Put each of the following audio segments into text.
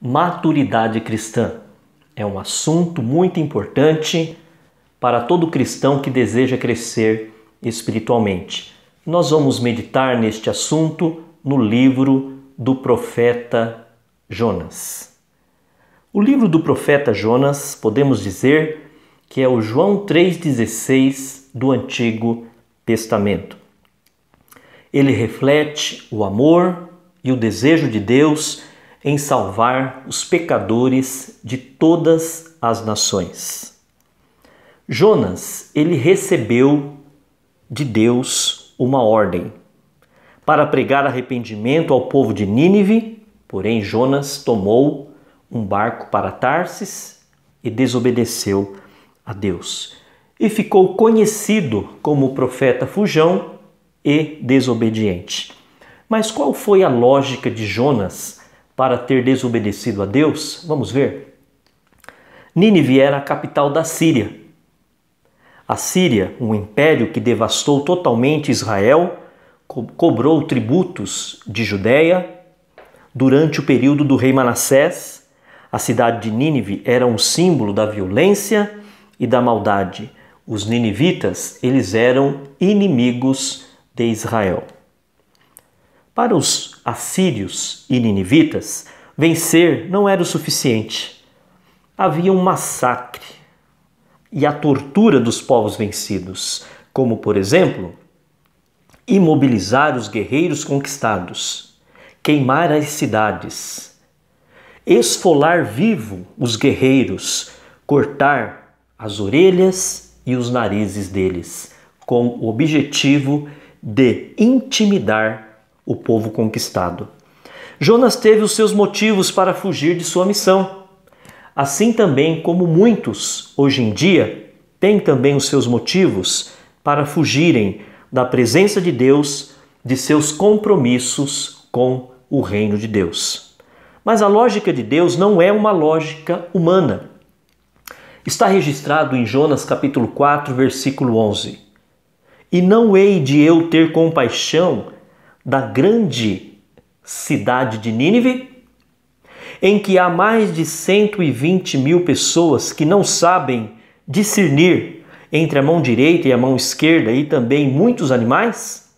Maturidade cristã é um assunto muito importante para todo cristão que deseja crescer espiritualmente. Nós vamos meditar neste assunto no livro do profeta Jonas. O livro do profeta Jonas, podemos dizer que é o João 3,16 do Antigo Testamento. Ele reflete o amor e o desejo de Deus em salvar os pecadores de todas as nações. Jonas, ele recebeu de Deus uma ordem para pregar arrependimento ao povo de Nínive, porém Jonas tomou um barco para Tarsis e desobedeceu a Deus. E ficou conhecido como o profeta fujão e desobediente. Mas qual foi a lógica de Jonas para ter desobedecido a Deus? Vamos ver. Nínive era a capital da Síria. A Síria, um império que devastou totalmente Israel, cobrou tributos de Judeia. Durante o período do rei Manassés, a cidade de Nínive era um símbolo da violência e da maldade. Os ninivitas, eles eram inimigos de Israel. Para os assírios e ninivitas, vencer não era o suficiente. Havia um massacre e a tortura dos povos vencidos, como, por exemplo, imobilizar os guerreiros conquistados, queimar as cidades, esfolar vivo os guerreiros, cortar as orelhas e os narizes deles, com o objetivo de intimidar o povo conquistado. Jonas teve os seus motivos para fugir de sua missão. Assim também como muitos, hoje em dia, têm também os seus motivos para fugirem da presença de Deus, de seus compromissos com o reino de Deus. Mas a lógica de Deus não é uma lógica humana. Está registrado em Jonas capítulo 4, versículo 11. E não hei de eu ter compaixão da grande cidade de Nínive, em que há mais de 120 mil pessoas que não sabem discernir entre a mão direita e a mão esquerda e também muitos animais?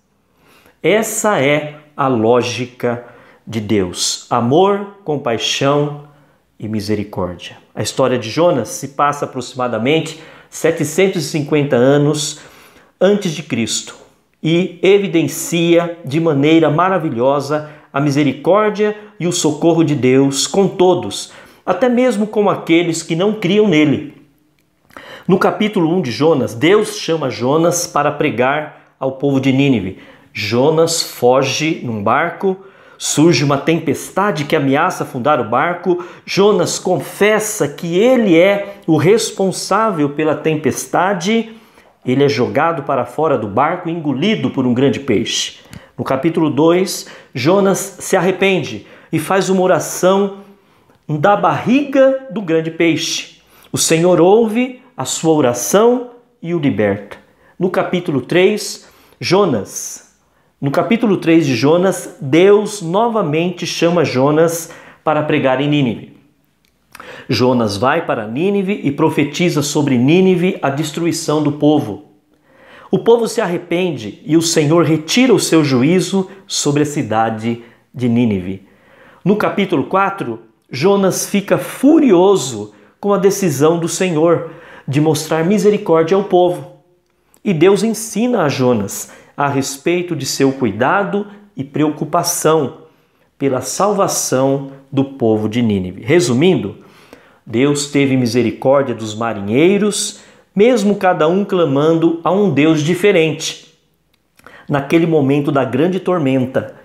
Essa é a lógica de Deus: amor, compaixão e misericórdia. A história de Jonas se passa aproximadamente 750 anos antes de Cristo e evidencia de maneira maravilhosa a misericórdia e o socorro de Deus com todos, até mesmo com aqueles que não criam nele. No capítulo 1 de Jonas, Deus chama Jonas para pregar ao povo de Nínive. Jonas foge num barco, surge uma tempestade que ameaça afundar o barco. Jonas confessa que ele é o responsável pela tempestade. Ele é jogado para fora do barco e engolido por um grande peixe. No capítulo 2, Jonas se arrepende e faz uma oração da barriga do grande peixe. O Senhor ouve a sua oração e o liberta. No capítulo 3 de Jonas, Deus novamente chama Jonas para pregar em Nínive. Jonas vai para Nínive e profetiza sobre Nínive a destruição do povo. O povo se arrepende e o Senhor retira o seu juízo sobre a cidade de Nínive. No capítulo 4, Jonas fica furioso com a decisão do Senhor de mostrar misericórdia ao povo. E Deus ensina a Jonas a respeito de seu cuidado e preocupação pela salvação do povo de Nínive. Resumindo, Deus teve misericórdia dos marinheiros, mesmo cada um clamando a um Deus diferente. Naquele momento da grande tormenta,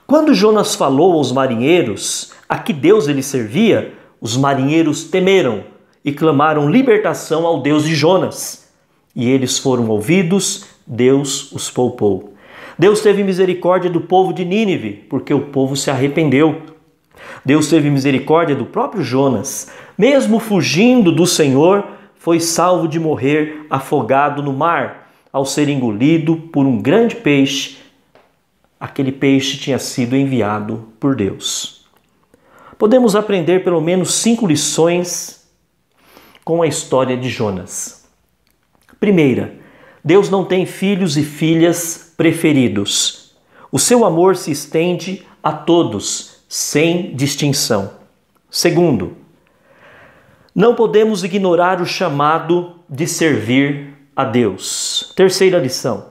quando Jonas falou aos marinheiros a que Deus ele servia, os marinheiros temeram e clamaram libertação ao Deus de Jonas. E eles foram ouvidos, Deus os poupou. Deus teve misericórdia do povo de Nínive, porque o povo se arrependeu. Deus teve misericórdia do próprio Jonas. Mesmo fugindo do Senhor, foi salvo de morrer afogado no mar, ao ser engolido por um grande peixe. Aquele peixe tinha sido enviado por Deus. podemos aprender pelo menos 5 lições com a história de Jonas. Primeira, Deus não tem filhos e filhas preferidos. O seu amor se estende a todos, sem distinção. Segundo, não podemos ignorar o chamado de servir a Deus. Terceira lição,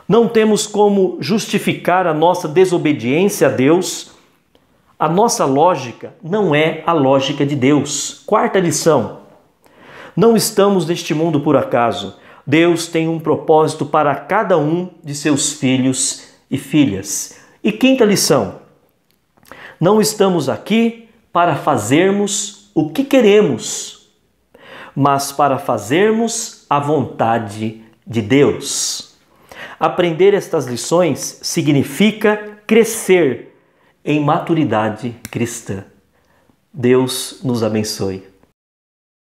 não temos como justificar a nossa desobediência a Deus. A nossa lógica não é a lógica de Deus. Quarta lição, não estamos neste mundo por acaso. Deus tem um propósito para cada um de seus filhos e filhas. E quinta lição, não estamos aqui para fazermos o que queremos, mas para fazermos a vontade de Deus. Aprender estas lições significa crescer em maturidade cristã. Deus nos abençoe.